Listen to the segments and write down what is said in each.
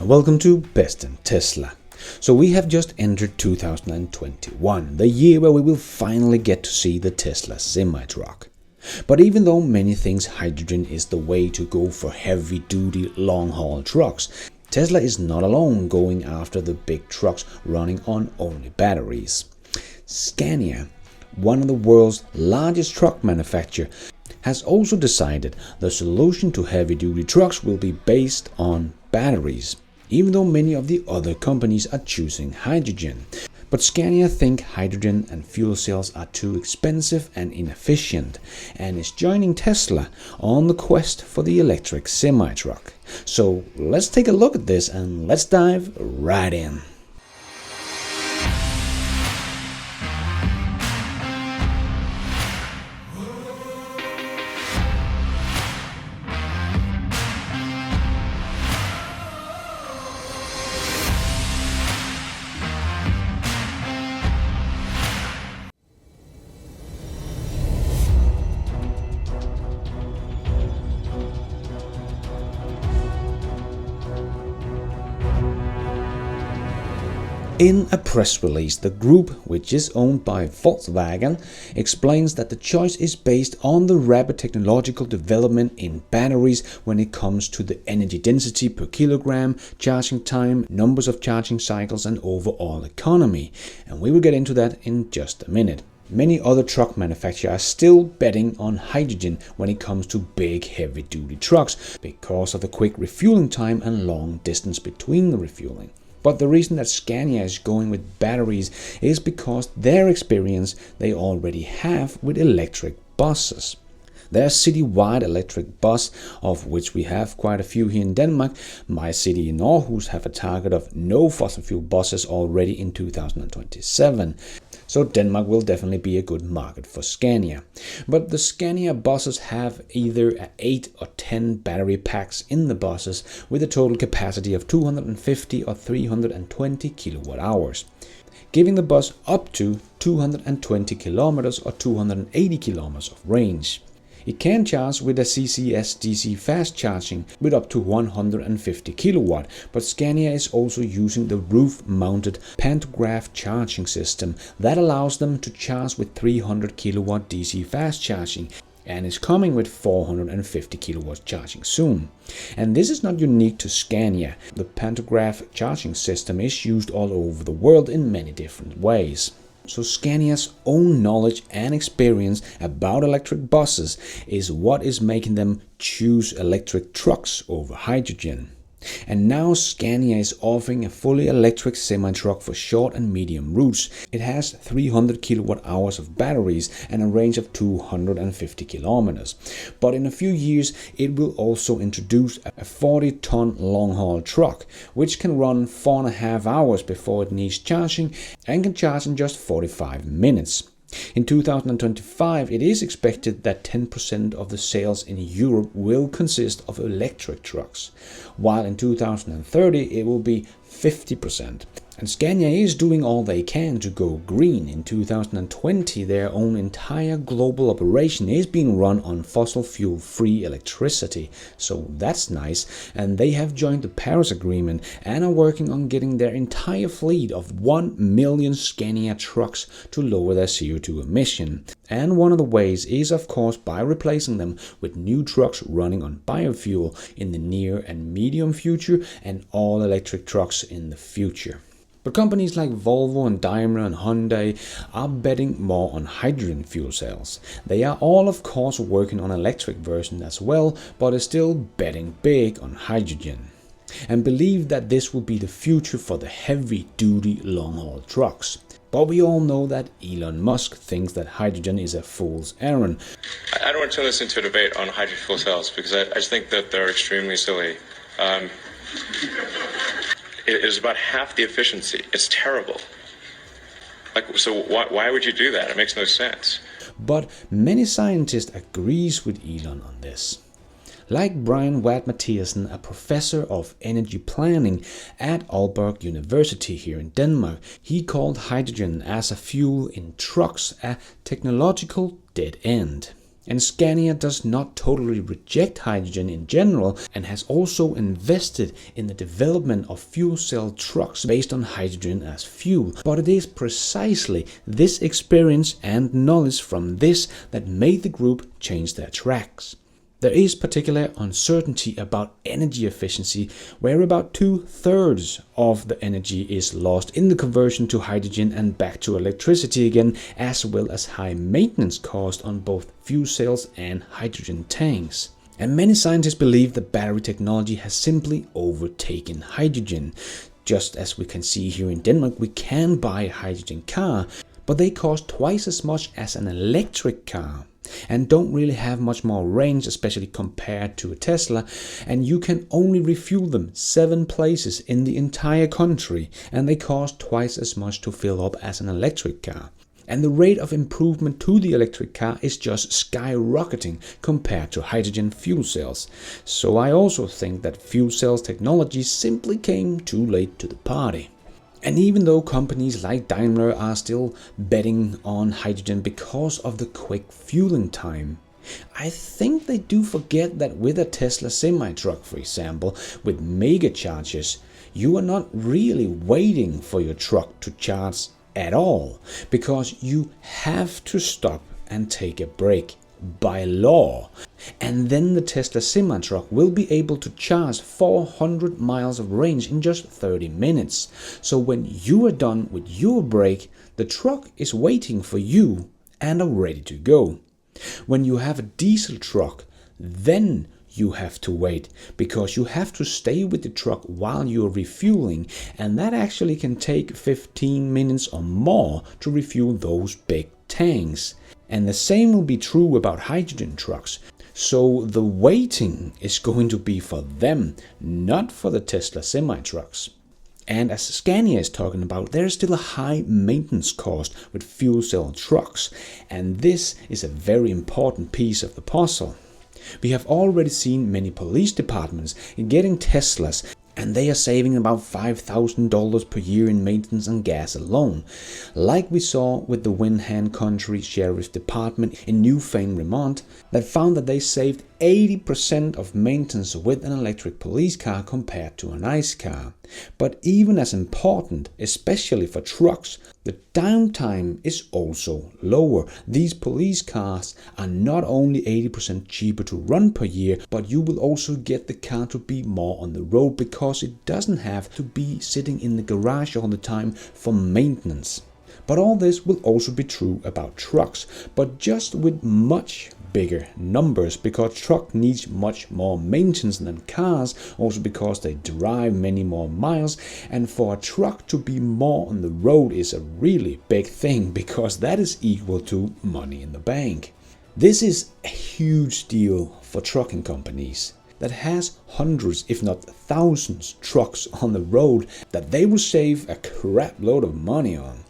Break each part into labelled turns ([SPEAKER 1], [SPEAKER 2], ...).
[SPEAKER 1] and welcome to Best in Tesla. So we have just entered 2021, the year where we will finally get to see the Tesla semi-truck. But even though many think hydrogen is the way to go for heavy-duty long-haul trucks, Tesla is not alone going after the big trucks running on only batteries. Scania, one of the world's largest truck manufacturers, has also decided the solution to heavy-duty trucks will be based on batteries, even though many of the other companies are choosing hydrogen. But Scania think hydrogen and fuel cells are too expensive and inefficient, and is joining Tesla on the quest for the electric semi-truck. So let's take a look at this and let's dive right in. In a press release, the group, which is owned by Volkswagen, explains that the choice is based on the rapid technological development in batteries when it comes to the energy density per kilogram, charging time, numbers of charging cycles, and overall economy. And we will get into that in just a minute. Many other truck manufacturers are still betting on hydrogen when it comes to big heavy-duty trucks because of the quick refueling time and long distance between the refueling. But the reason that Scania is going with batteries is because their experience they already have with electric buses. Their city-wide electric bus, of which we have quite a few here in Denmark, my city in Aarhus have a target of no fossil fuel buses already in 2027. So Denmark will definitely be a good market for Scania. But the Scania buses have either 8 or 10 battery packs in the buses with a total capacity of 250 or 320 kilowatt hours, giving the bus up to 220 kilometers or 280 kilometers of range. It can charge with a CCS DC fast charging with up to 150 kilowatt, but Scania is also using the roof-mounted pantograph charging system that allows them to charge with 300 kilowatt DC fast charging and is coming with 450 kilowatt charging soon. And this is not unique to Scania. The pantograph charging system is used all over the world in many different ways. So Scania's own knowledge and experience about electric buses is what is making them choose electric trucks over hydrogen. And now Scania is offering a fully electric semi-truck for short and medium routes. It has 300 kilowatt hours of batteries and a range of 250 kilometers. But in a few years it will also introduce a 40-ton long-haul truck, which can run 4.5 hours before it needs charging and can charge in just 45 minutes. In 2025, it is expected that 10% of the sales in Europe will consist of electric trucks, while in 2030 it will be 50%. And Scania is doing all they can to go green. In 2020, their own entire global operation is being run on fossil fuel-free electricity, so that's nice. And they have joined the Paris Agreement and are working on getting their entire fleet of 1 million Scania trucks to lower their CO2 emission. And one of the ways is, of course, by replacing them with new trucks running on biofuel in the near and medium future and all electric trucks in the future. But companies like Volvo and Daimler and Hyundai are betting more on hydrogen fuel cells. They are all of course working on electric version as well, but are still betting big on hydrogen, and believe that this will be the future for the heavy-duty long-haul trucks. But we all know that Elon Musk thinks that hydrogen is a fool's errand.
[SPEAKER 2] I don't want to turn this into a debate on hydrogen fuel cells because I just think that they're extremely silly. It is about half the efficiency. It's terrible. So why would you do that? It makes no sense.
[SPEAKER 1] But many scientists agrees with Elon on this. Like Brian Watt Mathiasen, a professor of energy planning at Aalborg University here in Denmark, he called hydrogen as a fuel in trucks a technological dead end. And Scania does not totally reject hydrogen in general and has also invested in the development of fuel cell trucks based on hydrogen as fuel. But it is precisely this experience and knowledge from this that made the group change their tracks. There is particular uncertainty about energy efficiency, where about 2/3 of the energy is lost in the conversion to hydrogen and back to electricity again, as well as high maintenance cost on both fuel cells and hydrogen tanks. And many scientists believe that battery technology has simply overtaken hydrogen. Just as we can see here in Denmark, we can buy a hydrogen car, but they cost twice as much as an electric car, and don't really have much more range, especially compared to a Tesla, and you can only refuel them 7 places in the entire country, and they cost twice as much to fill up as an electric car. And the rate of improvement to the electric car is just skyrocketing compared to hydrogen fuel cells. So I also think that fuel cells technology simply came too late to the party. And even though companies like Daimler are still betting on hydrogen because of the quick fueling time, I think they do forget that with a Tesla semi-truck, for example, with mega chargers, you are not really waiting for your truck to charge at all, because you have to stop and take a break by law. And then the Tesla semi-truck will be able to charge 400 miles of range in just 30 minutes. So when you are done with your break, the truck is waiting for you and are ready to go. When you have a diesel truck, then you have to wait, because you have to stay with the truck while you're refueling, and that actually can take 15 minutes or more to refuel those big tanks. And the same will be true about hydrogen trucks. So the waiting is going to be for them, not for the Tesla semi-trucks. And as Scania is talking about, there is still a high maintenance cost with fuel cell trucks, and this is a very important piece of the puzzle. We have already seen many police departments getting Teslas, and they are saving about $5,000 per year in maintenance and gas alone. Like we saw with the Windham Country Sheriff's Department in Newfane, Vermont, that found that they saved 80% of maintenance with an electric police car compared to an ICE car. But even as important, especially for trucks, the downtime is also lower. These police cars are not only 80% cheaper to run per year, but you will also get the car to be more on the road, because it doesn't have to be sitting in the garage all the time for maintenance. But all this will also be true about trucks, but just with much bigger numbers, because truck needs much more maintenance than cars, also because they drive many more miles, and for a truck to be more on the road is a really big thing, because that is equal to money in the bank. This is a huge deal for trucking companies that has hundreds, if not thousands, trucks on the road that they will save a crap load of money on.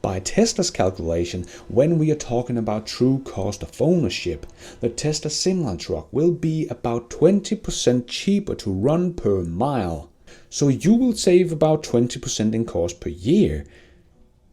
[SPEAKER 1] By Tesla's calculation, when we are talking about true cost of ownership, the Tesla semi-truck will be about 20% cheaper to run per mile. So you will save about 20% in cost per year.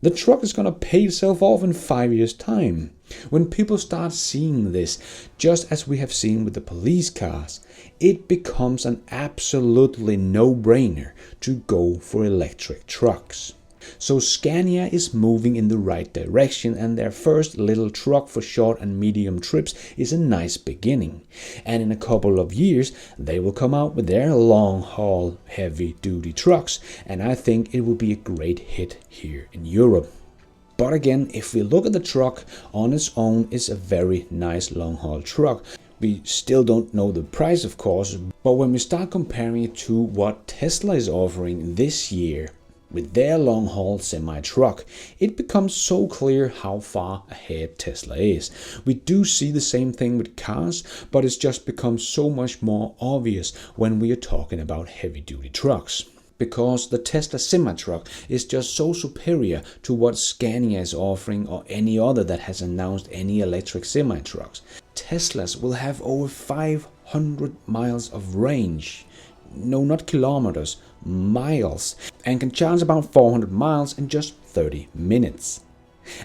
[SPEAKER 1] The truck is going to pay itself off in 5 years' time. When people start seeing this, just as we have seen with the police cars, it becomes an absolutely no-brainer to go for electric trucks. So Scania is moving in the right direction, and their first little truck for short and medium trips is a nice beginning. And in a couple of years, they will come out with their long-haul heavy-duty trucks, and I think it will be a great hit here in Europe. But again, if we look at the truck on its own, it's a very nice long-haul truck. We still don't know the price, of course, but when we start comparing it to what Tesla is offering this year, with their long-haul semi-truck, it becomes so clear how far ahead Tesla is. We do see the same thing with cars, but it's just become so much more obvious when we are talking about heavy-duty trucks. Because the Tesla semi-truck is just so superior to what Scania is offering or any other that has announced any electric semi-trucks. Teslas will have over 500 miles of range. No, not kilometers, miles, and can charge about 400 miles in just 30 minutes.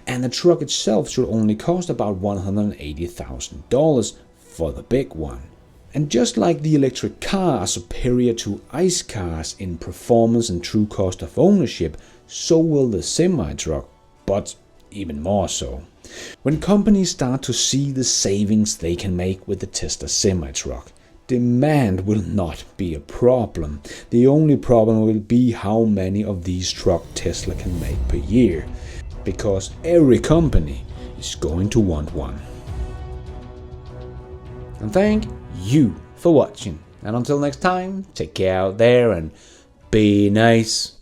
[SPEAKER 1] And the truck itself should only cost about $180,000 for the big one. And just like the electric car are superior to ICE cars in performance and true cost of ownership, so will the semi-truck, but even more so. When companies start to see the savings they can make with the Tesla semi-truck, demand will not be a problem. The only problem will be how many of these trucks Tesla can make per year, because every company is going to want one. And thank you for watching. And until next time, take care out there and be nice.